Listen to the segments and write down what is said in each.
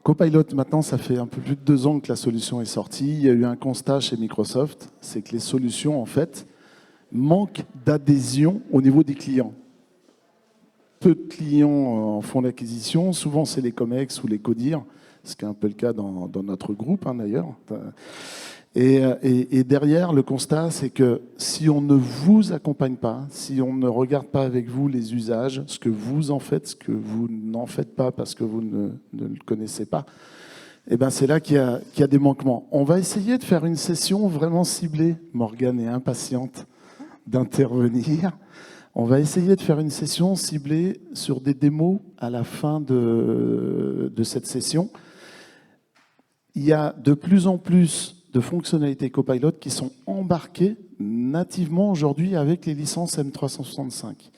Copilot, maintenant, ça fait un peu plus de 2 ans que la solution est sortie. Il y a eu un constat chez Microsoft, c'est que les solutions, en fait, manquent d'adhésion au niveau des clients. Peu de clients en font l'acquisition. Souvent, c'est les COMEX ou les CODIR, ce qui est un peu le cas dans notre groupe, hein, d'ailleurs. Et derrière, le constat, c'est que si on ne vous accompagne pas, si on ne regarde pas avec vous les usages, ce que vous en faites, ce que vous n'en faites pas parce que vous ne le connaissez pas, eh ben c'est là qu'il y a des manquements. On va essayer de faire une session vraiment ciblée. Morgane est impatiente d'intervenir. On va essayer de faire une session ciblée sur des démos à la fin de cette session. Il y a de plus en plus de fonctionnalités Copilot qui sont embarquées nativement aujourd'hui avec les licences M365.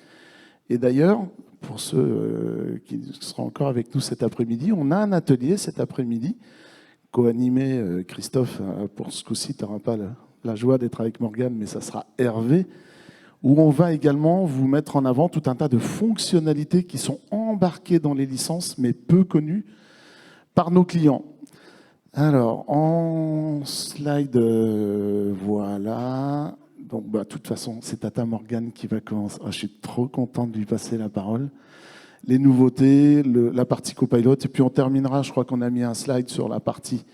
Et d'ailleurs, pour ceux qui seront encore avec nous cet après-midi, on a un atelier cet après-midi, co-animé, Christophe, pour ce coup-ci, tu n'auras pas la joie d'être avec Morgane, mais ça sera Hervé, où on va également vous mettre en avant tout un tas de fonctionnalités qui sont embarquées dans les licences, mais peu connues par nos clients. Alors, en slide, voilà. Donc, de toute façon, c'est Tata Morgane qui va commencer. Oh, je suis trop content de lui passer la parole. Les nouveautés, la partie Copilot, et puis on terminera, je crois qu'on a mis un slide sur la partie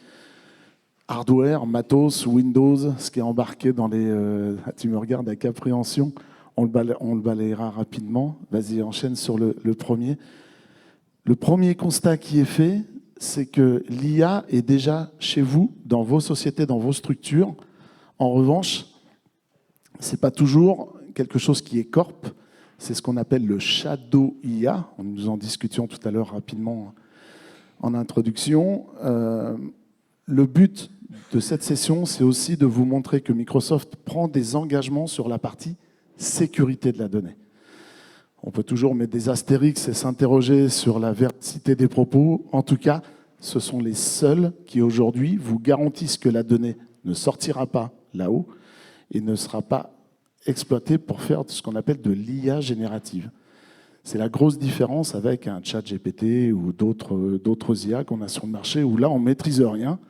hardware, matos, Windows, ce qui est embarqué dans les... tu me regardes avec appréhension, on le balayera rapidement. Vas-y, enchaîne sur le premier. Le premier constat qui est fait, c'est que l'IA est déjà chez vous, dans vos sociétés, dans vos structures. En revanche, ce n'est pas toujours quelque chose qui est corp. C'est ce qu'on appelle le shadow IA. Nous en discutions tout à l'heure rapidement en introduction. Le but de cette session, c'est aussi de vous montrer que Microsoft prend des engagements sur la partie sécurité de la donnée. On peut toujours mettre des astérix et s'interroger sur la véracité des propos. En tout cas, ce sont les seuls qui aujourd'hui vous garantissent que la donnée ne sortira pas là-haut et ne sera pas exploitée pour faire ce qu'on appelle de l'IA générative. C'est la grosse différence avec un chat GPT ou d'autres IA qu'on a sur le marché où là, on ne maîtrise rien.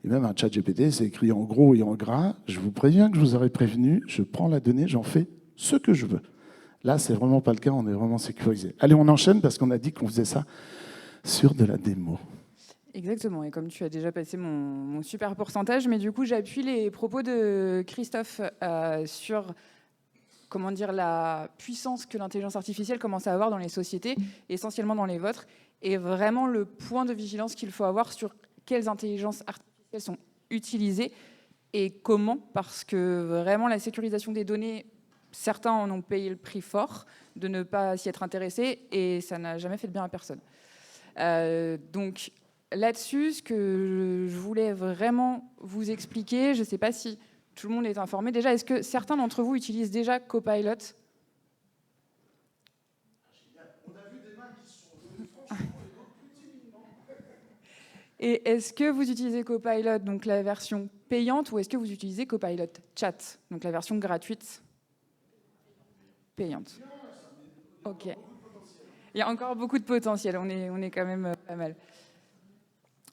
Et même un chat GPT, c'est écrit en gros et en gras. Je vous préviens que je vous aurais prévenu, je prends la donnée, j'en fais ce que je veux. Là, c'est vraiment pas le cas, on est vraiment sécurisé. Allez, on enchaîne parce qu'on a dit qu'on faisait ça sur de la démo. Exactement, et comme tu as déjà passé mon super pourcentage, mais du coup, j'appuie les propos de Christophe sur comment dire, la puissance que l'intelligence artificielle commence à avoir dans les sociétés, essentiellement dans les vôtres, et vraiment le point de vigilance qu'il faut avoir sur quelles intelligences artificielles sont utilisées et comment, parce que vraiment la sécurisation des données, certains en ont payé le prix fort de ne pas s'y être intéressés et ça n'a jamais fait de bien à personne. Donc là-dessus, ce que je voulais vraiment vous expliquer, je ne sais pas si tout le monde est informé. Déjà, est-ce que certains d'entre vous utilisent déjà Copilot ? On a vu des mains qui sont levées, franchement, et d'autres plus timidement. Et est-ce que vous utilisez Copilot, donc la version payante, ou est-ce que vous utilisez Copilot Chat, donc la version gratuite ? Payante. Ok. Il y a encore beaucoup de potentiel, on est quand même pas mal.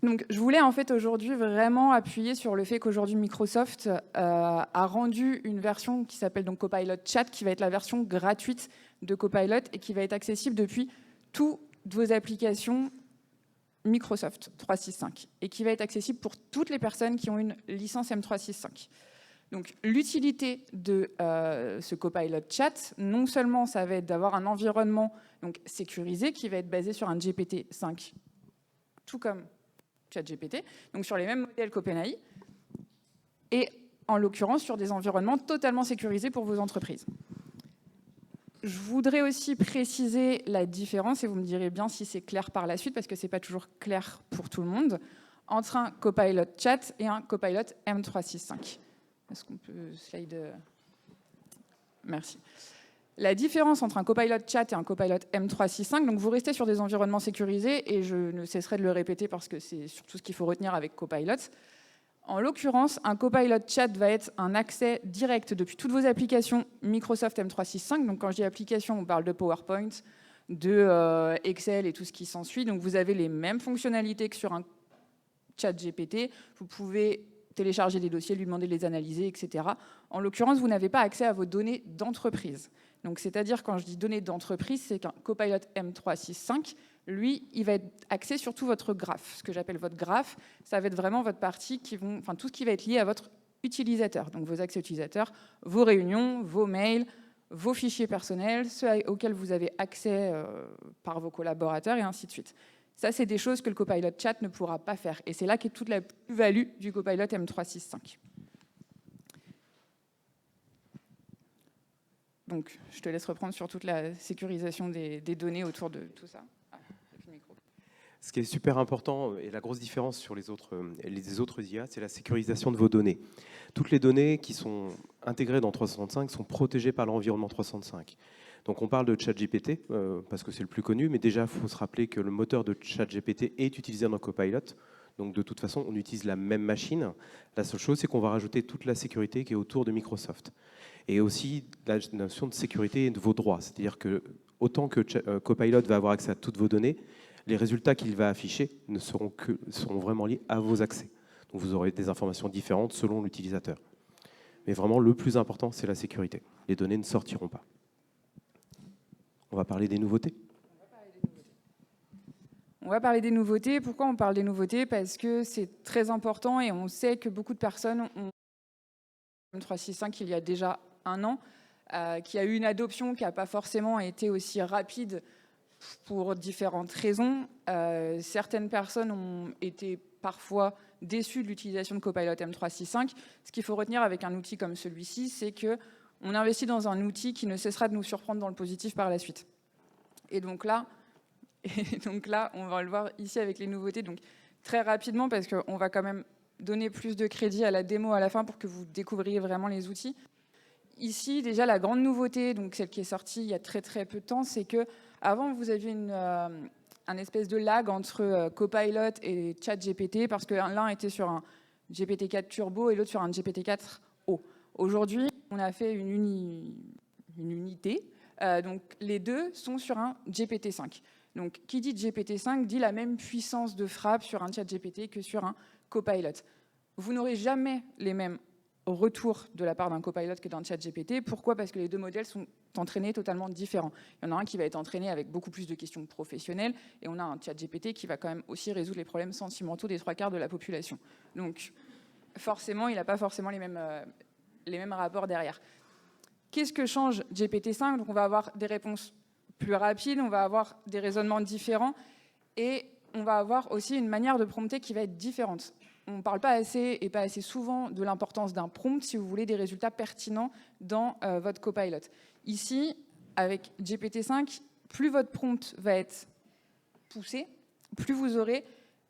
Donc, je voulais en fait aujourd'hui vraiment appuyer sur le fait qu'aujourd'hui Microsoft a rendu une version qui s'appelle donc Copilot Chat, qui va être la version gratuite de Copilot et qui va être accessible depuis toutes vos applications Microsoft 365 et qui va être accessible pour toutes les personnes qui ont une licence M365. Donc, l'utilité de ce Copilot Chat, non seulement ça va être d'avoir un environnement donc, sécurisé qui va être basé sur un GPT-5, tout comme ChatGPT, donc sur les mêmes modèles qu'OpenAI, et en l'occurrence sur des environnements totalement sécurisés pour vos entreprises. Je voudrais aussi préciser la différence, et vous me direz bien si c'est clair par la suite, parce que ce n'est pas toujours clair pour tout le monde, entre un Copilot Chat et un Copilot M365. Est-ce qu'on peut slide ? Merci. La différence entre un Copilot Chat et un Copilot M365, donc vous restez sur des environnements sécurisés, et je ne cesserai de le répéter parce que c'est surtout ce qu'il faut retenir avec Copilot. En l'occurrence, un Copilot Chat va être un accès direct depuis toutes vos applications Microsoft M365. Donc quand je dis application, on parle de PowerPoint, de Excel et tout ce qui s'ensuit. Donc vous avez les mêmes fonctionnalités que sur un chat GPT. Vous pouvez télécharger des dossiers, lui demander de les analyser, etc. En l'occurrence, vous n'avez pas accès à vos données d'entreprise. Donc, c'est-à-dire, quand je dis données d'entreprise, c'est qu'un Copilot M365, lui, il va être axé sur tout votre graphe. Ce que j'appelle votre graphe, ça va être vraiment votre partie tout ce qui va être lié à votre utilisateur. Donc, vos accès utilisateurs, vos réunions, vos mails, vos fichiers personnels, ceux auxquels vous avez accès par vos collaborateurs, et ainsi de suite. Ça, c'est des choses que le Copilot Chat ne pourra pas faire. Et c'est là qu'est toute la plus-value du Copilot M365. Donc, je te laisse reprendre sur toute la sécurisation des données autour de tout ça. Ah, le micro. Ce qui est super important, et la grosse différence sur les autres IA, c'est la sécurisation de vos données. Toutes les données qui sont intégrées dans 365 sont protégées par l'environnement 365. Donc on parle de ChatGPT, parce que c'est le plus connu, mais déjà, il faut se rappeler que le moteur de ChatGPT est utilisé dans Copilot. Donc de toute façon, on utilise la même machine. La seule chose, c'est qu'on va rajouter toute la sécurité qui est autour de Microsoft. Et aussi la notion de sécurité de vos droits. C'est-à-dire que autant que Copilot va avoir accès à toutes vos données, les résultats qu'il va afficher seront vraiment liés à vos accès. Donc vous aurez des informations différentes selon l'utilisateur. Mais vraiment, le plus important, c'est la sécurité. Les données ne sortiront pas. On va parler des nouveautés. On va parler des nouveautés. Pourquoi on parle des nouveautés? Parce que c'est très important et on sait que beaucoup de personnes ont M365 il y a déjà un an, qui a eu une adoption qui n'a pas forcément été aussi rapide pour différentes raisons. Certaines personnes ont été parfois déçues de l'utilisation de Copilot M365. Ce qu'il faut retenir avec un outil comme celui-ci, c'est qu'on investit dans un outil qui ne cessera de nous surprendre dans le positif par la suite. Et donc là, on va le voir ici avec les nouveautés. Donc très rapidement, parce qu'on va quand même donner plus de crédit à la démo à la fin pour que vous découvriez vraiment les outils. Ici, déjà, la grande nouveauté, donc celle qui est sortie il y a très très peu de temps, c'est que avant vous aviez un espèce de lag entre Copilot et ChatGPT, parce que l'un était sur un GPT-4 Turbo et l'autre sur un GPT-4o. Aujourd'hui, on a fait une unité, donc les deux sont sur un GPT-5. Donc, qui dit GPT-5 dit la même puissance de frappe sur un ChatGPT que sur un Copilot. Vous n'aurez jamais les mêmes retours de la part d'un Copilot que d'un ChatGPT. Pourquoi? Parce que les deux modèles sont entraînés totalement différents. Il y en a un qui va être entraîné avec beaucoup plus de questions professionnelles, et on a un ChatGPT qui va quand même aussi résoudre les problèmes sentimentaux des 3/4 de la population. Donc, forcément, il n'a pas forcément les mêmes rapports derrière. Qu'est-ce que change GPT-5? Donc, on va avoir des réponses plus rapides, on va avoir des raisonnements différents, et on va avoir aussi une manière de prompter qui va être différente. On ne parle pas assez et pas assez souvent de l'importance d'un prompt si vous voulez des résultats pertinents dans votre Copilot. Ici, avec GPT-5, plus votre prompt va être poussé, plus vous aurez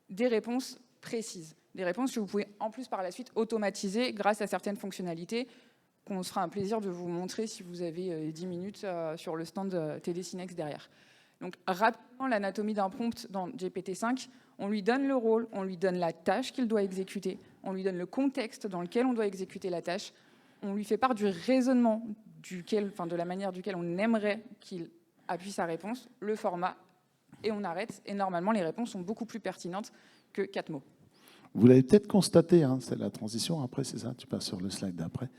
des réponses précises. Des réponses que vous pouvez en plus par la suite automatiser grâce à certaines fonctionnalités qu'on se fera un plaisir de vous montrer si vous avez 10 minutes sur le stand TD Synnex derrière. Donc rapidement, l'anatomie d'un prompt dans GPT-5, on lui donne le rôle, on lui donne la tâche qu'il doit exécuter, on lui donne le contexte dans lequel on doit exécuter la tâche, on lui fait part du raisonnement de la manière duquel on aimerait qu'il appuie sa réponse, le format, et on arrête. Et normalement, les réponses sont beaucoup plus pertinentes que 4 mots. Vous l'avez peut-être constaté, hein, c'est la transition après, c'est ça? Tu passes sur le slide d'après.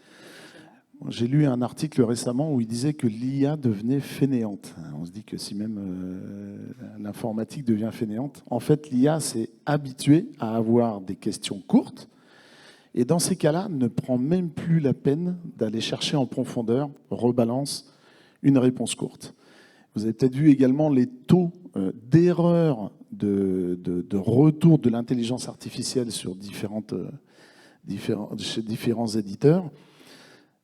J'ai lu un article récemment où il disait que l'IA devenait fainéante. On se dit que si même l'informatique devient fainéante, en fait, l'IA s'est habituée à avoir des questions courtes et dans ces cas-là, ne prend même plus la peine d'aller chercher en profondeur, rebalance une réponse courte. Vous avez peut-être vu également les taux d'erreur de retour de l'intelligence artificielle sur chez différents éditeurs.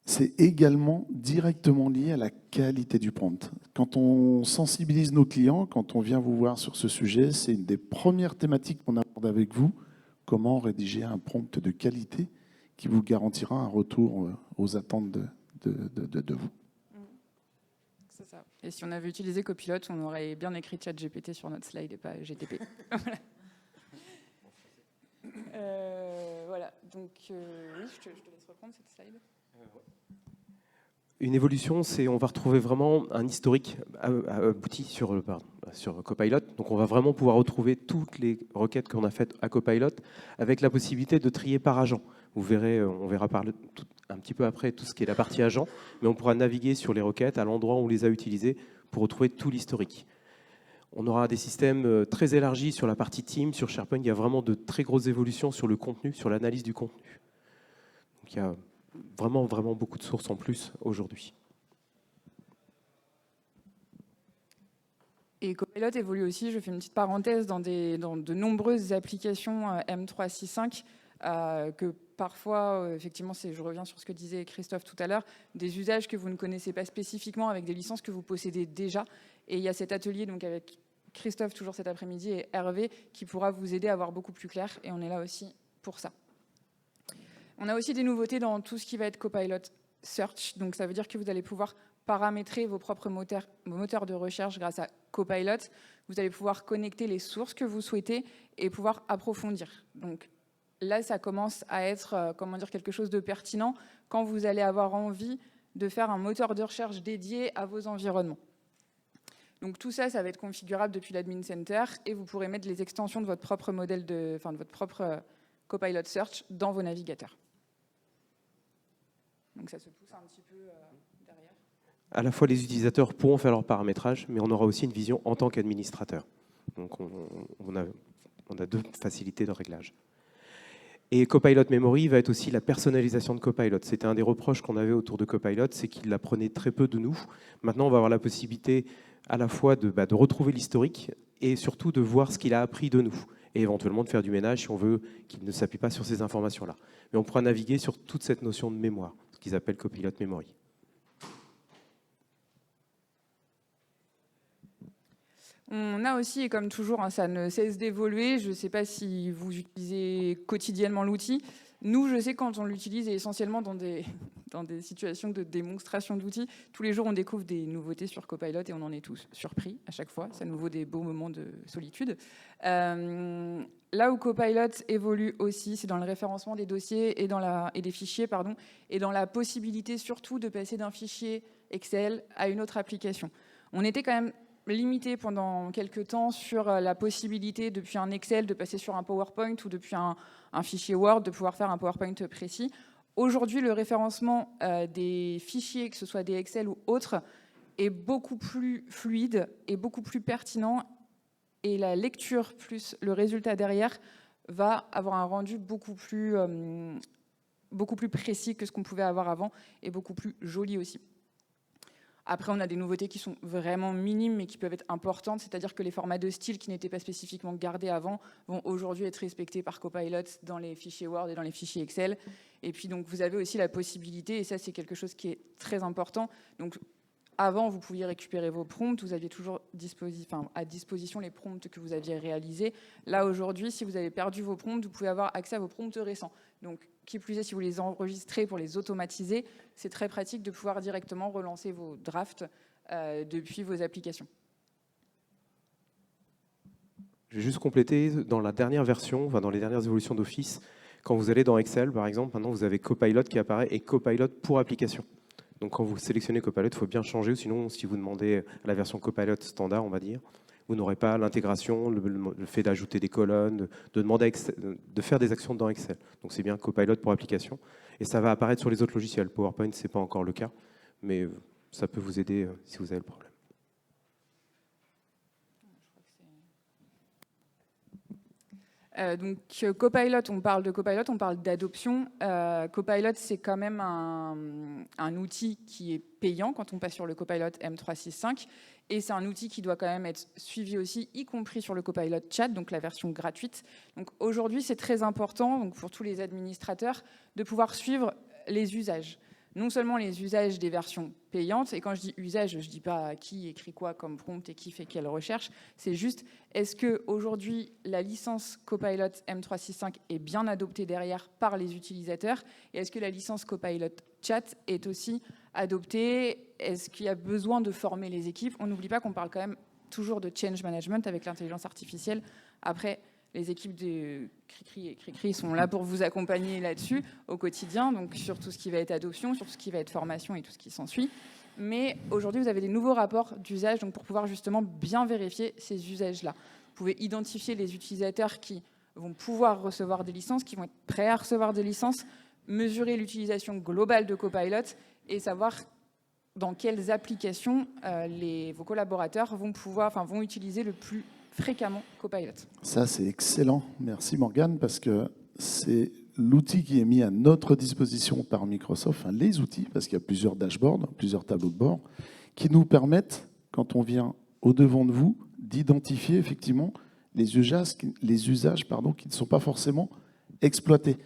C'est également directement lié à la qualité du prompt. Quand on sensibilise nos clients, quand on vient vous voir sur ce sujet, c'est une des premières thématiques qu'on aborde avec vous. Comment rédiger un prompt de qualité qui vous garantira un retour aux attentes de vous. C'est ça. Et si on avait utilisé Copilot, on aurait bien écrit ChatGPT sur notre slide et pas GTP. Voilà. Donc, oui, je te laisse reprendre cette slide. Une évolution, c'est on va retrouver vraiment un historique abouti sur Copilot. Donc on va vraiment pouvoir retrouver toutes les requêtes qu'on a faites à Copilot avec la possibilité de trier par agent. Vous verrez, on verra un petit peu après tout ce qui est la partie agent, mais on pourra naviguer sur les requêtes à l'endroit où on les a utilisées pour retrouver tout l'historique. On aura des systèmes très élargis sur la partie team, sur SharePoint. Il y a vraiment de très grosses évolutions sur le contenu, sur l'analyse du contenu. Donc il y a vraiment beaucoup de sources en plus aujourd'hui. Et Copilot évolue aussi, je fais une petite parenthèse, dans de nombreuses applications M365 que parfois, effectivement, je reviens sur ce que disait Christophe tout à l'heure, des usages que vous ne connaissez pas spécifiquement avec des licences que vous possédez déjà. Et il y a cet atelier donc avec Christophe toujours cet après-midi et Hervé qui pourra vous aider à voir beaucoup plus clair. Et on est là aussi pour ça. On a aussi des nouveautés dans tout ce qui va être Copilot Search. Donc ça veut dire que vous allez pouvoir paramétrer vos propres moteurs de recherche grâce à Copilot. Vous allez pouvoir connecter les sources que vous souhaitez et pouvoir approfondir. Donc là, ça commence à être quelque chose de pertinent quand vous allez avoir envie de faire un moteur de recherche dédié à vos environnements. Donc tout ça, ça va être configurable depuis l'Admin Center et vous pourrez mettre les extensions de votre propre modèle de votre propre Copilot Search dans vos navigateurs. Donc ça se pousse un petit peu derrière. À la fois, les utilisateurs pourront faire leur paramétrage, mais on aura aussi une vision en tant qu'administrateur. Donc on a deux facilités de réglage. Et Copilot Memory va être aussi la personnalisation de Copilot. C'était un des reproches qu'on avait autour de Copilot, c'est qu'il apprenait très peu de nous. Maintenant, on va avoir la possibilité à la fois de retrouver l'historique et surtout de voir ce qu'il a appris de nous et éventuellement de faire du ménage si on veut qu'il ne s'appuie pas sur ces informations-là. Mais on pourra naviguer sur toute cette notion de mémoire, ce qu'ils appellent Copilot Memory. On a aussi, et comme toujours, ça ne cesse d'évoluer. Je ne sais pas si vous utilisez quotidiennement l'outil. Nous, je sais quand on l'utilise, et essentiellement dans des situations de démonstration d'outils, tous les jours, on découvre des nouveautés sur Copilot et on en est tous surpris à chaque fois. Ça nous vaut des beaux moments de solitude. Là où Copilot évolue aussi, c'est dans le référencement des dossiers et des fichiers, et dans la possibilité surtout de passer d'un fichier Excel à une autre application. On était quand même limité pendant quelques temps sur la possibilité, depuis un Excel, de passer sur un PowerPoint ou depuis un fichier Word, de pouvoir faire un PowerPoint précis. Aujourd'hui, le référencement des fichiers, que ce soit des Excel ou autres, est beaucoup plus fluide et beaucoup plus pertinent. Et la lecture plus le résultat derrière va avoir un rendu beaucoup plus précis que ce qu'on pouvait avoir avant et beaucoup plus joli aussi. Après, on a des nouveautés qui sont vraiment minimes, mais qui peuvent être importantes, c'est-à-dire que les formats de style qui n'étaient pas spécifiquement gardés avant vont aujourd'hui être respectés par Copilot dans les fichiers Word et dans les fichiers Excel. Et puis, donc, vous avez aussi la possibilité, et ça, c'est quelque chose qui est très important. Donc, avant, vous pouviez récupérer vos prompts, vous aviez toujours à disposition les prompts que vous aviez réalisés. Là, aujourd'hui, si vous avez perdu vos prompts, vous pouvez avoir accès à vos prompts récents. Donc, qui plus est, si vous les enregistrez pour les automatiser, c'est très pratique de pouvoir directement relancer vos drafts depuis vos applications. Je vais juste compléter, dans la dernière version, dans les dernières évolutions d'Office, quand vous allez dans Excel, par exemple, maintenant vous avez Copilot qui apparaît et Copilot pour application. Donc quand vous sélectionnez Copilot, il faut bien changer, sinon si vous demandez la version Copilot standard, on va dire, vous n'aurez pas l'intégration, le fait d'ajouter des colonnes, de demander de faire des actions dans Excel. Donc c'est bien Copilot pour application. Et ça va apparaître sur les autres logiciels. PowerPoint, ce n'est pas encore le cas, mais ça peut vous aider si vous avez le problème. Donc Copilot, on parle de Copilot, on parle d'adoption. Copilot, c'est quand même un outil qui est payant quand on passe sur le Copilot M365. Et c'est un outil qui doit quand même être suivi aussi, y compris sur le Copilot Chat, donc la version gratuite. Donc aujourd'hui, c'est très important donc pour tous les administrateurs de pouvoir suivre les usages. Non seulement les usages des versions payantes, et quand je dis usage, je ne dis pas qui écrit quoi comme prompt et qui fait quelle recherche, c'est juste, est-ce qu'aujourd'hui, la licence Copilot M365 est bien adoptée derrière par les utilisateurs, et est-ce que la licence Copilot Chat est aussi adoptée? Est-ce qu'il y a besoin de former les équipes? On n'oublie pas qu'on parle quand même toujours de change management avec l'intelligence artificielle. Après, les équipes de Cricri et Cricri sont là pour vous accompagner là-dessus au quotidien, donc sur tout ce qui va être adoption, sur tout ce qui va être formation et tout ce qui s'ensuit. Mais aujourd'hui, vous avez des nouveaux rapports d'usage donc pour pouvoir justement bien vérifier ces usages-là. Vous pouvez identifier les utilisateurs qui vont pouvoir recevoir des licences, qui vont être prêts à recevoir des licences, mesurer l'utilisation globale de Copilot et savoir dans quelles applications vos collaborateurs vont utiliser le plus fréquemment Copilot. Ça, c'est excellent. Merci Morgane, parce que c'est l'outil qui est mis à notre disposition par Microsoft, enfin les outils, parce qu'il y a plusieurs dashboards, plusieurs tableaux de bord, qui nous permettent, quand on vient au-devant de vous, d'identifier effectivement les usages qui ne sont pas forcément exploités.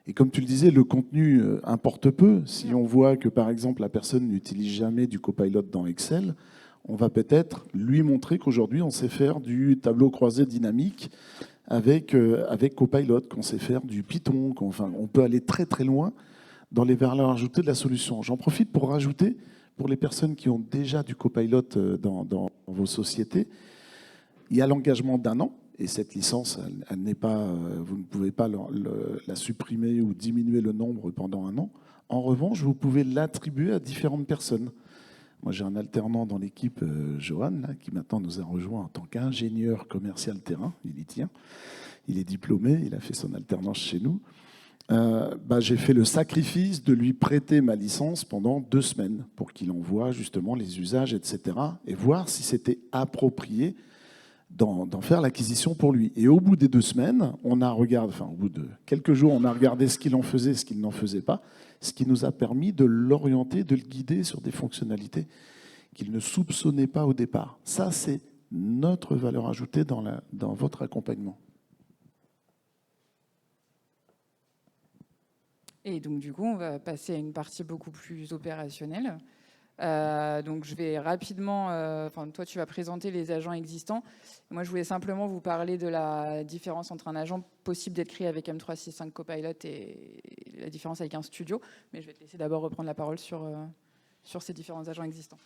Et comme tu le disais, le contenu importe peu. Si on voit que, par exemple, la personne n'utilise jamais du Copilot dans Excel, on va peut-être lui montrer qu'aujourd'hui, on sait faire du tableau croisé dynamique avec Copilot, qu'on sait faire du Python. On peut aller très très loin dans les valeurs ajoutées de la solution. J'en profite pour rajouter, pour les personnes qui ont déjà du Copilot dans vos sociétés, il y a l'engagement d'1 an. Et cette licence, elle n'est pas, vous ne pouvez pas la supprimer ou diminuer le nombre pendant 1 an. En revanche, vous pouvez l'attribuer à différentes personnes. Moi, j'ai un alternant dans l'équipe, Johan, là, qui maintenant nous a rejoint en tant qu'ingénieur commercial terrain. Il y tient. Il est diplômé, il a fait son alternance chez nous. J'ai fait le sacrifice de lui prêter ma licence pendant 2 semaines pour qu'il envoie justement les usages, etc. et voir si c'était approprié d'en faire l'acquisition pour lui. Et au bout des 2 semaines, au bout de quelques jours, on a regardé ce qu'il en faisait, ce qu'il n'en faisait pas, ce qui nous a permis de l'orienter, de le guider sur des fonctionnalités qu'il ne soupçonnait pas au départ. Ça, c'est notre valeur ajoutée dans votre accompagnement. Et donc, du coup, on va passer à une partie beaucoup plus opérationnelle. Donc, je vais rapidement... toi, tu vas présenter les agents existants. Moi, je voulais simplement vous parler de la différence entre un agent possible d'être créé avec M365 Copilot et la différence avec un studio. Mais je vais te laisser d'abord reprendre la parole sur ces différents agents existants.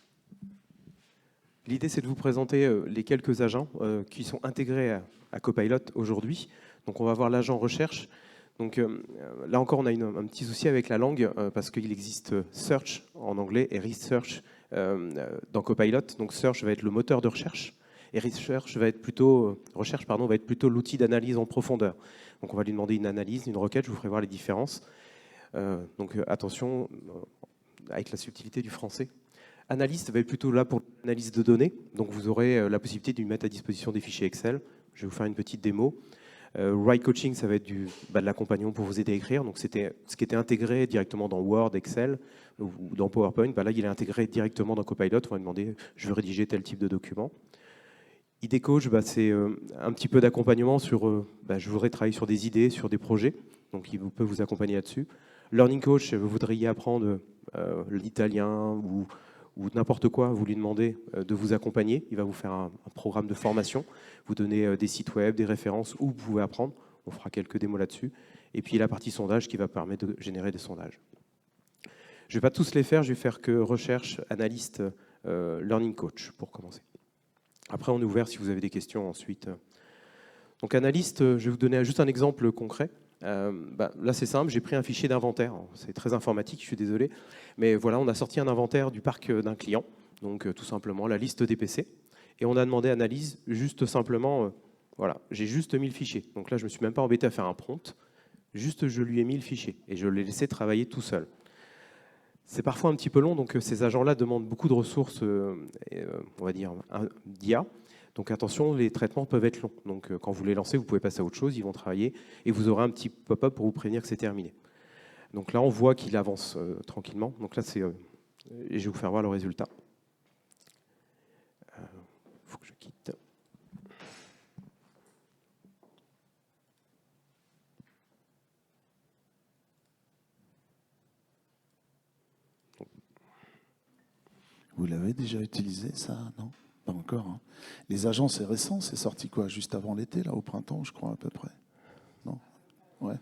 L'idée, c'est de vous présenter les quelques agents qui sont intégrés à Copilot aujourd'hui. Donc, on va voir l'agent recherche. Donc là encore, on a un petit souci avec la langue parce qu'il existe Search en anglais et Research dans Copilot. Donc Search va être le moteur de recherche et Research va être plutôt l'outil d'analyse en profondeur. Donc on va lui demander une analyse, une requête. Je vous ferai voir les différences. Donc attention avec la subtilité du français. Analyste va être plutôt là pour l'analyse de données. Donc vous aurez la possibilité de lui mettre à disposition des fichiers Excel. Je vais vous faire une petite démo. Write Coaching, ça va être de l'accompagnement pour vous aider à écrire. Donc, c'était ce qui était intégré directement dans Word, Excel ou dans PowerPoint. Là, il est intégré directement dans Copilot. On va demander, je veux rédiger tel type de document. ID Coach, c'est un petit peu d'accompagnement sur, je voudrais travailler sur des idées, sur des projets. Donc, il peut vous accompagner là-dessus. Learning Coach, vous voudriez apprendre l'italien ou n'importe quoi, vous lui demandez de vous accompagner. Il va vous faire un programme de formation, vous donner des sites web, des références où vous pouvez apprendre. On fera quelques démos là-dessus. Et puis la partie sondage qui va permettre de générer des sondages. Je ne vais pas tous les faire, je vais faire que recherche, analyste, learning coach pour commencer. Après, on est ouvert si vous avez des questions ensuite. Donc analyste, je vais vous donner juste un exemple concret. Là, c'est simple, j'ai pris un fichier d'inventaire. C'est très informatique, je suis désolé. Mais voilà, on a sorti un inventaire du parc d'un client. Donc, tout simplement, la liste des PC. Et on a demandé analyse, juste simplement, voilà, j'ai juste mis le fichier. Donc là, je ne me suis même pas embêté à faire un prompt. Juste, je lui ai mis le fichier. Et je l'ai laissé travailler tout seul. C'est parfois un petit peu long, donc ces agents-là demandent beaucoup de ressources, on va dire, d'IA. Donc attention, les traitements peuvent être longs. Donc quand vous les lancez, vous pouvez passer à autre chose, ils vont travailler et vous aurez un petit pop-up pour vous prévenir que c'est terminé. Donc là, on voit qu'il avance tranquillement. Donc là, et je vais vous faire voir le résultat. Il faut que je quitte. Vous l'avez déjà utilisé, ça, non? Pas encore. Hein. Les agents, c'est récent, c'est sorti quoi? Juste avant l'été, là, au printemps, je crois, à peu près. Non? Ouais.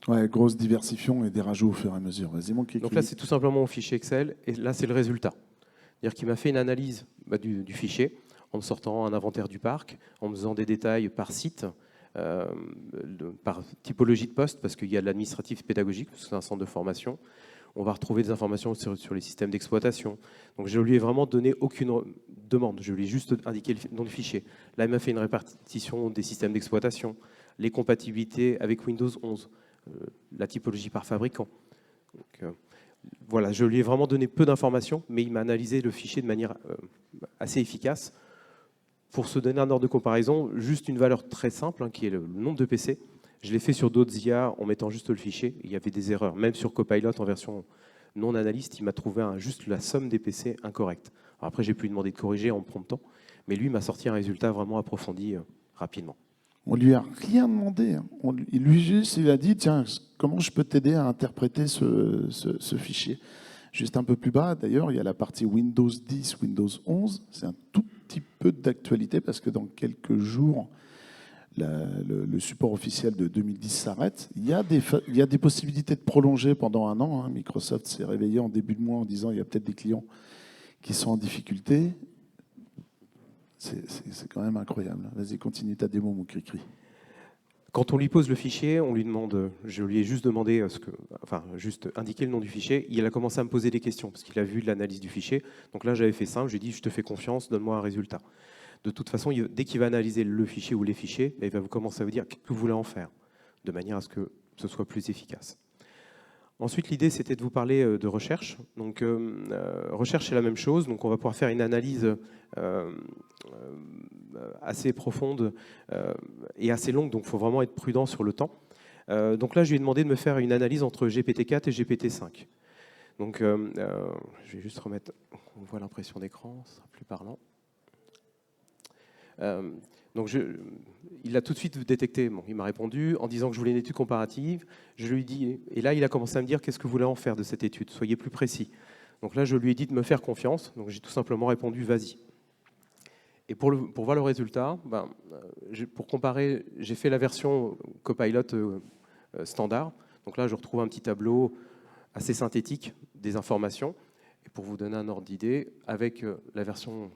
Ouais, grosse diversification et des rajouts au fur et à mesure. Vas-y, mon kiki. Donc là, c'est tout simplement mon fichier Excel, et là, c'est le résultat. C'est-à-dire qu'il m'a fait une analyse du fichier en me sortant un inventaire du parc, en me faisant des détails par site, par typologie de poste, parce qu'il y a de l'administratif pédagogique, parce que c'est un centre de formation. On va retrouver des informations sur les systèmes d'exploitation. Donc je lui ai vraiment donné aucune demande, je lui ai juste indiqué le nom du fichier. Là, il m'a fait une répartition des systèmes d'exploitation, les compatibilités avec Windows 11, la typologie par fabricant. Donc, voilà, je lui ai vraiment donné peu d'informations, mais il m'a analysé le fichier de manière assez efficace. Pour se donner un ordre de comparaison, juste une valeur très simple, qui est le nombre de PC. Je l'ai fait sur d'autres IA en mettant juste le fichier. Il y avait des erreurs. Même sur Copilot en version non analyste, il m'a trouvé juste la somme des PC incorrecte. Alors après, j'ai pu lui demander de corriger en promptant, mais lui m'a sorti un résultat vraiment approfondi rapidement. On lui a rien demandé. Il a dit, tiens, comment je peux t'aider à interpréter ce fichier? Juste un peu plus bas, d'ailleurs, il y a la partie Windows 10, Windows 11. C'est un tout petit peu d'actualité parce que dans quelques jours, le support officiel de 2010 s'arrête. Il y a des possibilités de prolonger pendant un an. Microsoft s'est réveillé en début de mois en disant il y a peut-être des clients qui sont en difficulté. C'est quand même incroyable. Vas-y, continue ta démo, mon cri-cri. Quand on lui pose le fichier, on lui demande, je lui ai juste demandé, juste indiquer le nom du fichier. Il a commencé à me poser des questions parce qu'il a vu l'analyse du fichier. Donc là, j'avais fait simple. J'ai dit, je te fais confiance, donne-moi un résultat. De toute façon, dès qu'il va analyser le fichier ou les fichiers, il va commencer à vous dire qu'est-ce que vous voulez en faire, de manière à ce que ce soit plus efficace. Ensuite, l'idée, c'était de vous parler de recherche. Donc, recherche, c'est la même chose. Donc, on va pouvoir faire une analyse assez profonde et assez longue. Donc, il faut vraiment être prudent sur le temps. Donc là, je lui ai demandé de me faire une analyse entre GPT-4 et GPT-5. Donc, je vais juste remettre... On voit l'impression d'écran, ce sera plus parlant. Donc il a tout de suite détecté. Bon, il m'a répondu en disant que je voulais une étude comparative. Je lui ai dit, et là il a commencé à me dire qu'est-ce que vous voulez en faire de cette étude. Soyez plus précis. Donc là je lui ai dit de me faire confiance. Donc j'ai tout simplement répondu vas-y. Et pour voir le résultat, pour comparer, j'ai fait la version Copilot standard. Donc là je retrouve un petit tableau assez synthétique des informations. Et pour vous donner un ordre d'idée, avec la version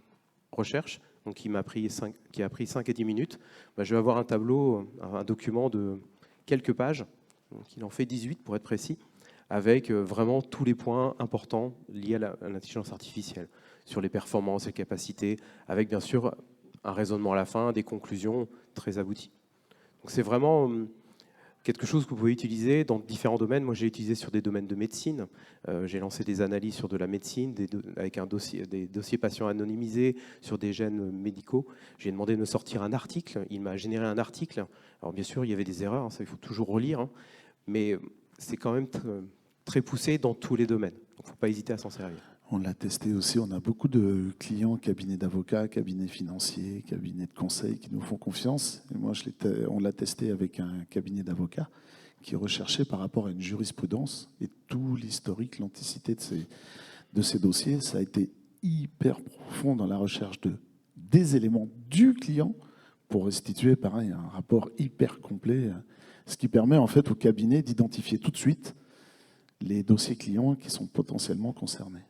recherche, donc qui a pris 5 et 10 minutes, je vais avoir un tableau, un document de quelques pages, donc il en fait 18 pour être précis, avec vraiment tous les points importants liés à l'intelligence artificielle, sur les performances et capacités, avec bien sûr un raisonnement à la fin, des conclusions très abouties. Donc c'est vraiment quelque chose que vous pouvez utiliser dans différents domaines. Moi, j'ai utilisé sur des domaines de médecine. J'ai lancé des analyses sur de la médecine, avec des dossiers patients anonymisés sur des gènes médicaux. J'ai demandé de me sortir un article. Il m'a généré un article. Alors, bien sûr, il y avait des erreurs. Ça, il faut toujours relire. Mais c'est quand même très poussé dans tous les domaines. Donc, il ne faut pas hésiter à s'en servir. On l'a testé aussi. On a beaucoup de clients, cabinets d'avocats, cabinets financiers, cabinets de conseil qui nous font confiance. Et moi, on l'a testé avec un cabinet d'avocats qui recherchait par rapport à une jurisprudence et tout l'historique, l'anticité de ces dossiers. Ça a été hyper profond dans la recherche des éléments du client pour restituer, pareil, un rapport hyper complet, ce qui permet en fait au cabinet d'identifier tout de suite les dossiers clients qui sont potentiellement concernés.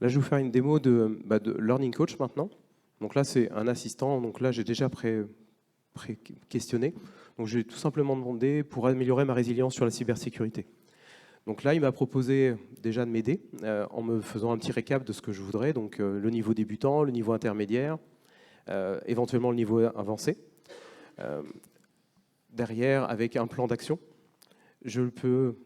Là, je vais vous faire une démo de Learning Coach maintenant. Donc là, c'est un assistant. Donc là, j'ai déjà pré-questionné. Donc je vais tout simplement demander pour améliorer ma résilience sur la cybersécurité. Donc là, il m'a proposé déjà de m'aider en me faisant un petit récap de ce que je voudrais. Donc le niveau débutant, le niveau intermédiaire, éventuellement le niveau avancé. Derrière, avec un plan d'action. Je peux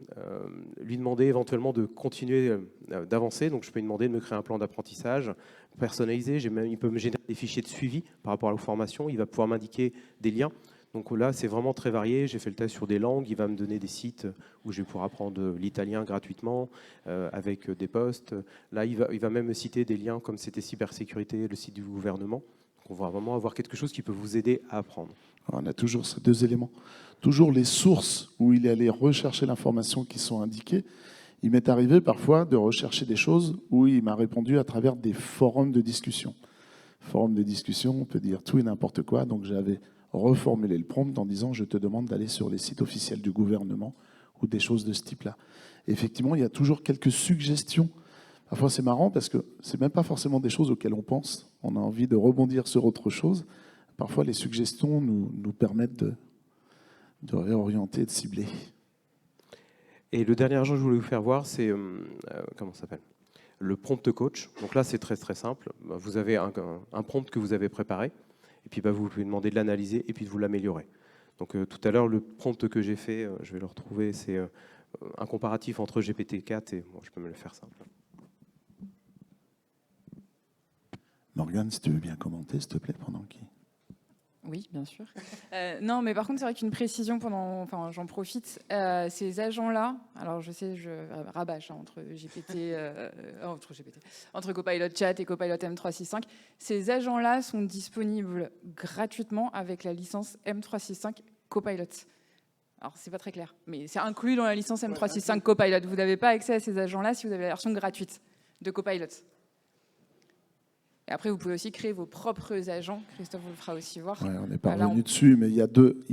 lui demander éventuellement de continuer d'avancer. Donc, je peux lui demander de me créer un plan d'apprentissage personnalisé. Il peut me générer des fichiers de suivi par rapport à la formation. Il va pouvoir m'indiquer des liens. Donc là, c'est vraiment très varié. J'ai fait le test sur des langues. Il va me donner des sites où je vais pouvoir apprendre l'italien gratuitement avec des posts. Là, il va même me citer des liens comme c'était cybersécurité, le site du gouvernement. Donc, on va vraiment avoir quelque chose qui peut vous aider à apprendre. On a toujours ces deux éléments. Toujours les sources où il est allé rechercher l'information qui sont indiquées. Il m'est arrivé parfois de rechercher des choses où il m'a répondu à travers des forums de discussion. Forum de discussion, on peut dire tout et n'importe quoi. Donc j'avais reformulé le prompt en disant « je te demande d'aller sur les sites officiels du gouvernement » ou des choses de ce type-là. Effectivement, il y a toujours quelques suggestions, Parfois, c'est marrant parce que c'est même pas forcément des choses auxquelles on pense. On a envie de rebondir sur autre chose. Parfois, les suggestions nous permettent de réorienter, de cibler. Et le dernier agent que je voulais vous faire voir, c'est comment ça s'appelle ? Le prompt coach. Donc là, c'est très très simple. Vous avez un prompt que vous avez préparé, et puis vous pouvez demander de l'analyser et puis de vous l'améliorer. Donc tout à l'heure, le prompt que j'ai fait, je vais le retrouver, c'est un comparatif entre GPT-4 et bon, je peux me le faire simple. Morgane, si tu veux bien commenter, s'il te plaît, pendant qui ? Oui, bien sûr. Non, mais par contre, c'est vrai qu'une précision enfin, j'en profite. Ces agents-là, alors je sais, je rabâche entre GPT, entre Copilot Chat et Copilot M365. Ces agents-là sont disponibles gratuitement avec la licence M365 Copilot. Alors, c'est pas très clair, mais c'est inclus dans la licence M365 Copilot. Vous n'avez pas accès à ces agents-là si vous avez la version gratuite de Copilot. Et après, vous pouvez aussi créer vos propres agents. Christophe vous le fera aussi voir. Ouais, on n'est pas revenu dessus, mais il y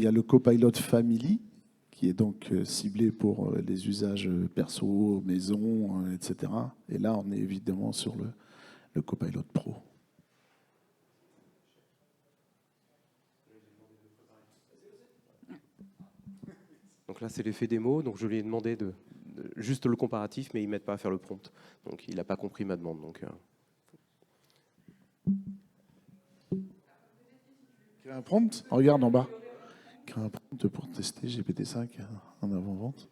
a le Copilot Family, qui est donc ciblé pour les usages perso, maison, etc. Et là, on est évidemment sur le Copilot Pro. Donc là, c'est l'effet démo. Donc je lui ai demandé de juste le comparatif, mais ils ne m'aident pas à faire le prompt. Donc il n'a pas compris ma demande. Donc, Créer un prompt ? Regarde en bas. Créer un prompt pour tester GPT-5 en avant-vente.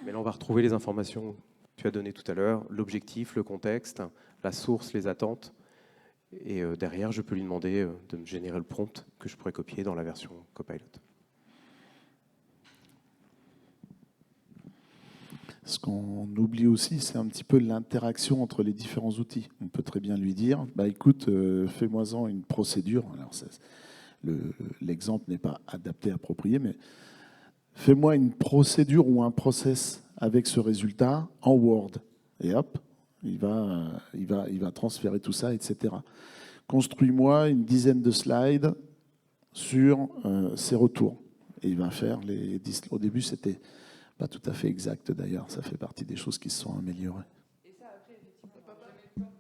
Mais là, on va retrouver les informations que tu as données tout à l'heure, l'objectif, le contexte, la source, les attentes. Et derrière, je peux lui demander de me générer le prompt que je pourrais copier dans la version Copilot. Ce qu'on oublie aussi, c'est un petit peu l'interaction entre les différents outils. On peut très bien lui dire, écoute, fais-moi-en une procédure. Alors, l'exemple n'est pas adapté, approprié, mais fais-moi une procédure ou un process avec ce résultat en Word. Et hop, il va transférer tout ça, etc. Construis-moi une dizaine de slides sur ces retours. Et il va faire au début, c'était pas tout à fait exact d'ailleurs, ça fait partie des choses qui se sont améliorées. Et ça, après, effectivement,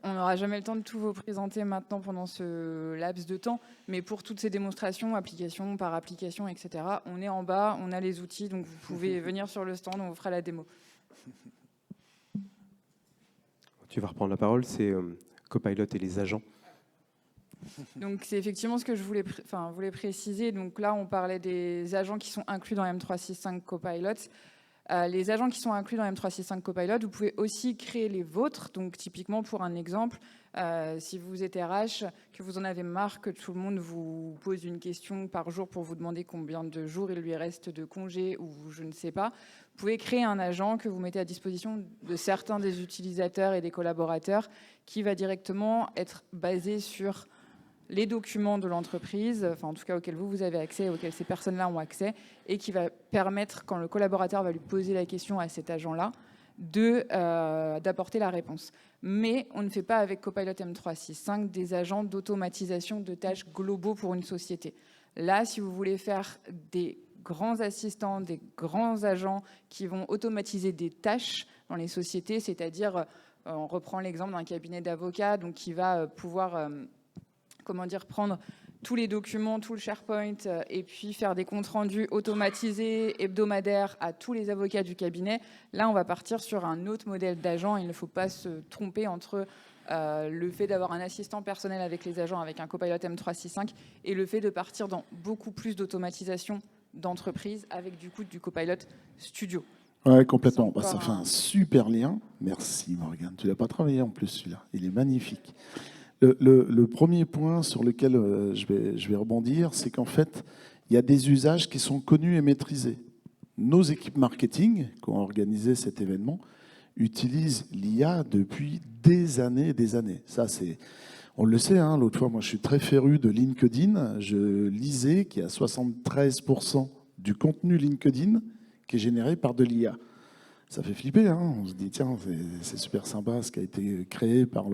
on n'aura jamais le temps de tout vous présenter maintenant pendant ce laps de temps, mais pour toutes ces démonstrations, application par application, etc., on est en bas, on a les outils, donc vous pouvez venir sur le stand, on vous fera la démo. Tu vas reprendre la parole, c'est Copilot et les agents. Donc c'est effectivement ce que je voulais préciser. Donc là, on parlait des agents qui sont inclus dans M365 Copilot. Les agents qui sont inclus dans M365 Copilot, vous pouvez aussi créer les vôtres. Donc typiquement, pour un exemple, si vous êtes RH, que vous en avez marre que tout le monde vous pose une question par jour pour vous demander combien de jours il lui reste de congé ou je ne sais pas, vous pouvez créer un agent que vous mettez à disposition de certains des utilisateurs et des collaborateurs qui va directement être basé sur les documents de l'entreprise, enfin en tout cas auxquels vous avez accès, auxquels ces personnes-là ont accès, et qui va permettre, quand le collaborateur va lui poser la question à cet agent-là, d'apporter la réponse. Mais on ne fait pas avec Copilot M365 des agents d'automatisation de tâches globaux pour une société. Là, si vous voulez faire des grands assistants, des grands agents qui vont automatiser des tâches dans les sociétés, c'est-à-dire, on reprend l'exemple d'un cabinet d'avocats, donc qui va pouvoir prendre tous les documents, tout le SharePoint, et puis faire des comptes rendus automatisés, hebdomadaires, à tous les avocats du cabinet. Là, on va partir sur un autre modèle d'agent. Il ne faut pas se tromper entre le fait d'avoir un assistant personnel avec les agents, avec un Copilot M365, et le fait de partir dans beaucoup plus d'automatisation d'entreprise, avec du coup du Copilot Studio. Oui, complètement. Ça fait un super lien. Merci Morgane. Tu ne l'as pas travaillé en plus, celui-là. Il est magnifique. Le premier point sur lequel je vais rebondir, c'est qu'en fait, il y a des usages qui sont connus et maîtrisés. Nos équipes marketing, qui ont organisé cet événement, utilisent l'IA depuis des années et des années. Ça, on le sait, hein, l'autre fois, moi, je suis très féru de LinkedIn. Je lisais qu'il y a 73% du contenu LinkedIn qui est généré par de l'IA. Ça fait flipper, hein. On se dit, tiens, c'est super sympa ce qui a été créé par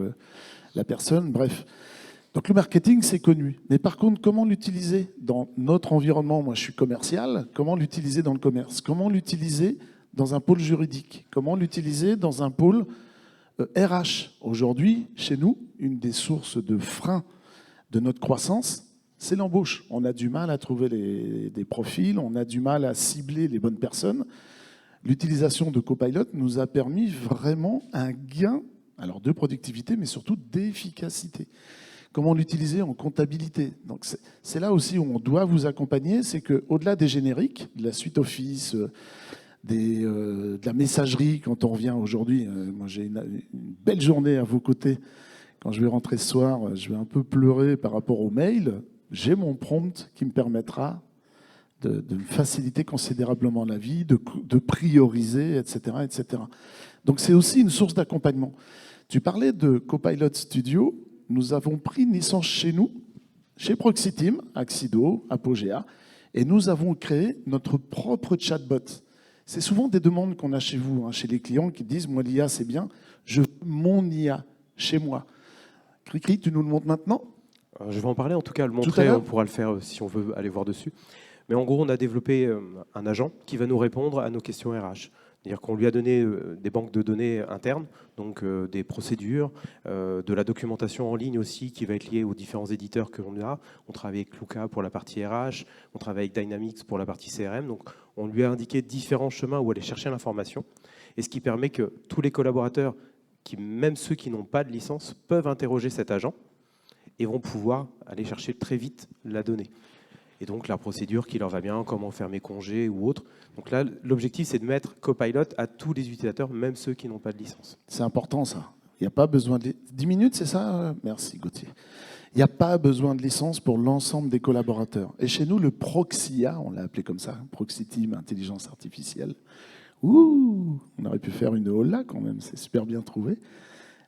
la personne. Bref, Donc le marketing, c'est connu. Mais par contre, comment l'utiliser dans notre environnement? Moi, je suis commercial. Comment l'utiliser dans le commerce? Comment l'utiliser dans un pôle juridique? Comment l'utiliser dans un pôle RH? Aujourd'hui, chez nous, une des sources de frein de notre croissance, c'est l'embauche. On a du mal à trouver des profils, on a du mal à cibler les bonnes personnes. L'utilisation de Copilot nous a permis vraiment un gain, alors de productivité, mais surtout d'efficacité. Comment l'utiliser en comptabilité? Donc c'est là aussi où on doit vous accompagner, c'est qu'au-delà des génériques, de la suite Office, de la messagerie, quand on revient aujourd'hui, moi j'ai une belle journée à vos côtés. Quand je vais rentrer ce soir, je vais un peu pleurer par rapport aux mails. J'ai mon prompt qui me permettra de me faciliter considérablement la vie, de prioriser, etc., etc. Donc c'est aussi une source d'accompagnement. Tu parlais de Copilot Studio. Nous avons pris naissance chez nous, chez Proxiteam, Axido, Apogea, et nous avons créé notre propre chatbot. C'est souvent des demandes qu'on a chez vous, hein, chez les clients qui disent « Moi, l'IA, c'est bien, je veux mon IA chez moi ». Cricri, tu nous le montres maintenant? Je vais en parler, en tout cas, le montrer, on pourra le faire si on veut aller voir dessus. Mais en gros, on a développé un agent qui va nous répondre à nos questions RH. C'est-à-dire qu'on lui a donné des banques de données internes, donc des procédures, de la documentation en ligne aussi qui va être liée aux différents éditeurs que l'on a. On travaille avec Luca pour la partie RH, on travaille avec Dynamics pour la partie CRM. Donc on lui a indiqué différents chemins où aller chercher l'information. Et ce qui permet que tous les collaborateurs, même ceux qui n'ont pas de licence, peuvent interroger cet agent et vont pouvoir aller chercher très vite la donnée. Et donc la procédure qui leur va bien, comment faire mes congés ou autre. Donc là, l'objectif, c'est de mettre Copilot à tous les utilisateurs, même ceux qui n'ont pas de licence. C'est important, ça. Il n'y a pas besoin de... 10 minutes, c'est ça? Merci, Gauthier. Il n'y a pas besoin de licence pour l'ensemble des collaborateurs. Et chez nous, le Proxia, on l'a appelé comme ça, Proxiteam, intelligence artificielle. Ouh, on aurait pu faire une hola quand même, c'est super bien trouvé.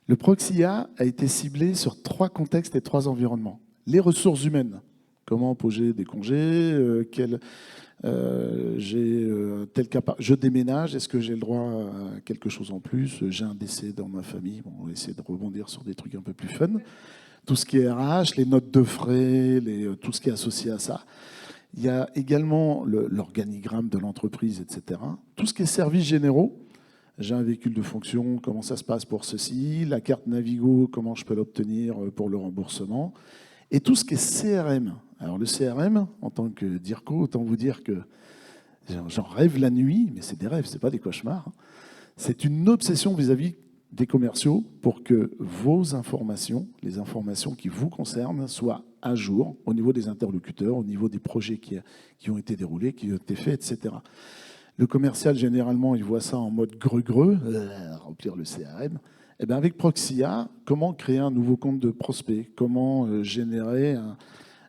Le Proxia a été ciblé sur 3 contextes et 3 environnements. Les ressources humaines. Comment poser des congés, je déménage, est-ce que j'ai le droit à quelque chose en plus? J'ai un décès dans ma famille, bon, on va essayer de rebondir sur des trucs un peu plus fun. Tout ce qui est RH, les notes de frais, tout ce qui est associé à ça. Il y a également l'organigramme de l'entreprise, etc. Tout ce qui est services généraux. J'ai un véhicule de fonction, comment ça se passe pour ceci? La carte Navigo, comment je peux l'obtenir pour le remboursement? Et tout ce qui est CRM. Alors le CRM, en tant que DIRCO, autant vous dire que j'en rêve la nuit, mais c'est des rêves, c'est pas des cauchemars. C'est une obsession vis-à-vis des commerciaux pour que vos informations, les informations qui vous concernent, soient à jour au niveau des interlocuteurs, au niveau des projets qui ont été déroulés, qui ont été faits, etc. Le commercial, généralement, il voit ça en mode greux, remplir le CRM. Eh bien, avec Proxia, comment créer un nouveau compte de prospect? Comment générer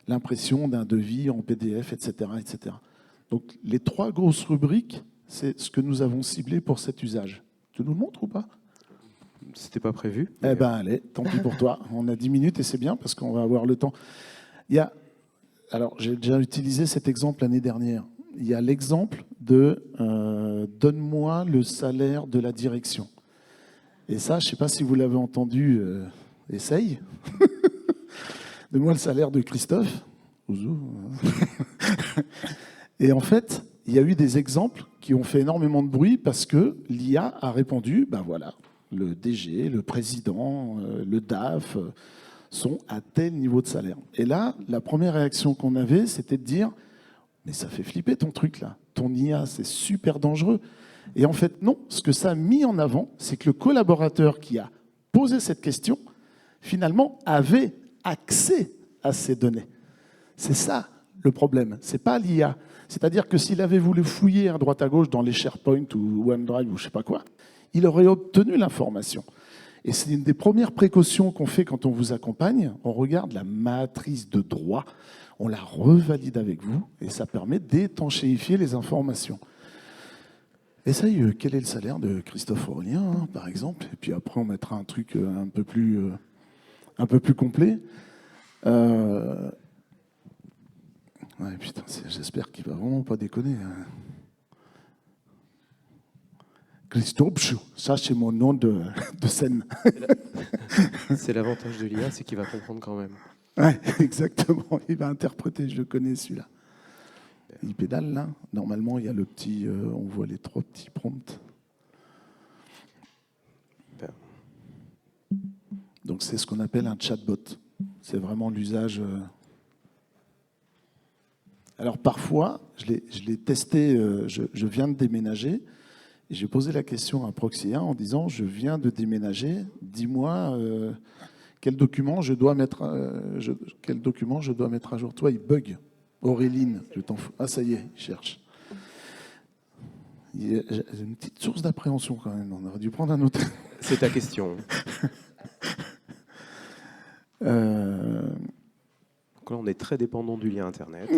l'impression d'un devis en PDF, etc., etc. Donc, les 3 grosses rubriques, c'est ce que nous avons ciblé pour cet usage. Tu nous le montres ou pas? C'était pas prévu. Eh bien, allez, tant pis pour toi. On a 10 minutes et c'est bien parce qu'on va avoir le temps. Alors, j'ai déjà utilisé cet exemple l'année dernière. Il y a l'exemple de donne-moi le salaire de la direction. Et ça, je ne sais pas si vous l'avez entendu, essaye. Donne-moi le salaire de Christophe. Et en fait, il y a eu des exemples qui ont fait énormément de bruit parce que l'IA a répondu, ben voilà, le DG, le président, le DAF sont à tel niveau de salaire. Et là, la première réaction qu'on avait, c'était de dire, mais ça fait flipper ton truc là, ton IA, c'est super dangereux. Et en fait, non, ce que ça a mis en avant, c'est que le collaborateur qui a posé cette question, finalement, avait accès à ces données. C'est ça le problème, c'est pas l'IA. C'est-à-dire que s'il avait voulu fouiller à droite à gauche dans les SharePoint ou OneDrive ou je sais pas quoi, il aurait obtenu l'information. Et c'est une des premières précautions qu'on fait quand on vous accompagne. On regarde la matrice de droit, on la revalide avec vous et ça permet d'étanchéifier les informations. Essaye, quel est le salaire de Christophe Aurélien, hein, par exemple, et puis après on mettra un truc un peu plus complet. Ouais, putain, j'espère qu'il va vraiment pas déconner. Hein. Christophe, ça c'est mon nom de scène. C'est l'avantage de l'IA, c'est qu'il va comprendre quand même. Ouais, exactement. Il va interpréter, je le connais celui-là. Il pédale là. Normalement, il y a le petit, on voit les 3 petits prompts. Donc c'est ce qu'on appelle un chatbot. C'est vraiment l'usage. Alors parfois, je l'ai testé, je viens de déménager, et j'ai posé la question à Proxy 1 en disant, je viens de déménager, dis-moi quel document je dois mettre à jour. Toi, il bug. Auréline, je t'en fous. Ah, ça y est, il cherche. J'ai une petite source d'appréhension quand même. On aurait dû prendre un autre. C'est ta question. Donc là, on est très dépendant du lien Internet.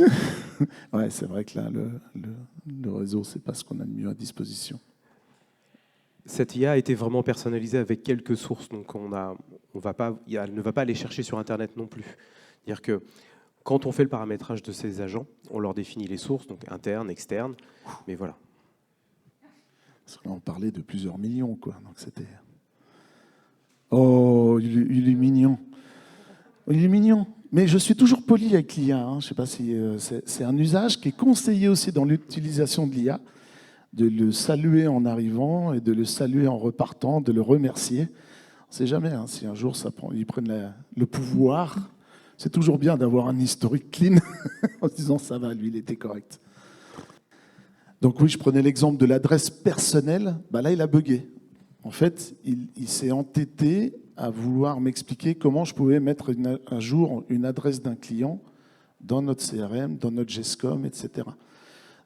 Ouais, c'est vrai que là, le réseau, c'est pas ce qu'on a de mieux à disposition. Cette IA a été vraiment personnalisée avec quelques sources, donc elle ne va pas aller chercher sur Internet non plus. C'est-à-dire que quand on fait le paramétrage de ces agents, on leur définit les sources, donc internes, externes, mais voilà. Parce que là, on parlait de plusieurs millions, quoi. Donc c'était. Oh, il est mignon. Il est mignon. Mais je suis toujours poli avec l'IA. Hein. Je sais pas si c'est un usage qui est conseillé aussi dans l'utilisation de l'IA, de le saluer en arrivant et de le saluer en repartant, de le remercier. On ne sait jamais hein, si un jour ils prennent le pouvoir. C'est toujours bien d'avoir un historique clean en se disant ça va, lui, il était correct. Donc oui, je prenais l'exemple de l'adresse personnelle. Bah là, il a bugué. En fait, il s'est entêté à vouloir m'expliquer comment je pouvais mettre à jour une adresse d'un client dans notre CRM, dans notre GESCOM, etc.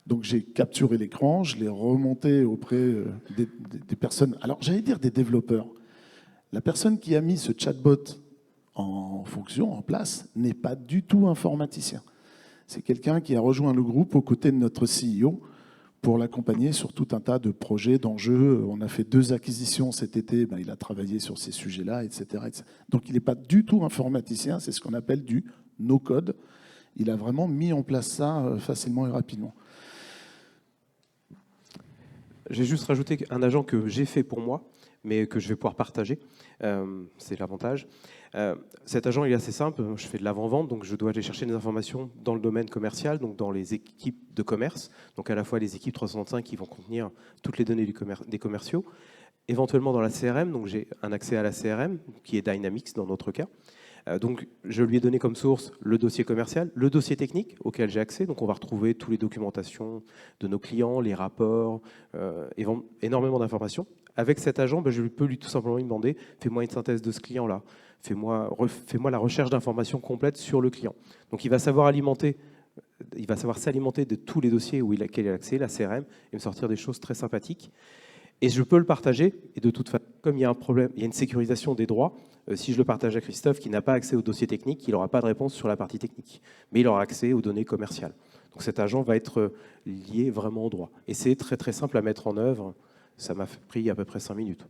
Donc j'ai capturé l'écran, je l'ai remonté auprès des personnes. Alors j'allais dire des développeurs. La personne qui a mis ce chatbot en fonction, en place, n'est pas du tout informaticien. C'est quelqu'un qui a rejoint le groupe aux côtés de notre CEO pour l'accompagner sur tout un tas de projets, d'enjeux. On a fait 2 acquisitions cet été, il a travaillé sur ces sujets-là, etc., etc. Donc il n'est pas du tout informaticien, c'est ce qu'on appelle du no-code. Il a vraiment mis en place ça facilement et rapidement. J'ai juste rajouté un agent que j'ai fait pour moi, mais que je vais pouvoir partager. C'est l'avantage. Cet agent il est assez simple. Je fais de l'avant-vente, donc je dois aller chercher des informations dans le domaine commercial, donc dans les équipes de commerce, donc à la fois les équipes 365 qui vont contenir toutes les données des commerciaux, éventuellement dans la CRM, donc j'ai un accès à la CRM, qui est Dynamics dans notre cas. Donc je lui ai donné comme source le dossier commercial, le dossier technique auquel j'ai accès, donc on va retrouver toutes les documentations de nos clients, les rapports, énormément d'informations. Avec cet agent, je peux tout simplement lui demander, fais-moi une synthèse de ce client-là, fais-moi la recherche d'informations complètes sur le client. Donc il va savoir s'alimenter de tous les dossiers auxquels il a accès, la CRM, et me sortir des choses très sympathiques. Et je peux le partager, et de toute façon, comme il y a un problème, il y a une sécurisation des droits, si je le partage à Christophe qui n'a pas accès au dossier technique, il n'aura pas de réponse sur la partie technique, mais il aura accès aux données commerciales. Donc cet agent va être lié vraiment au droit. Et c'est très très simple à mettre en œuvre, ça m'a pris à peu près 5 minutes.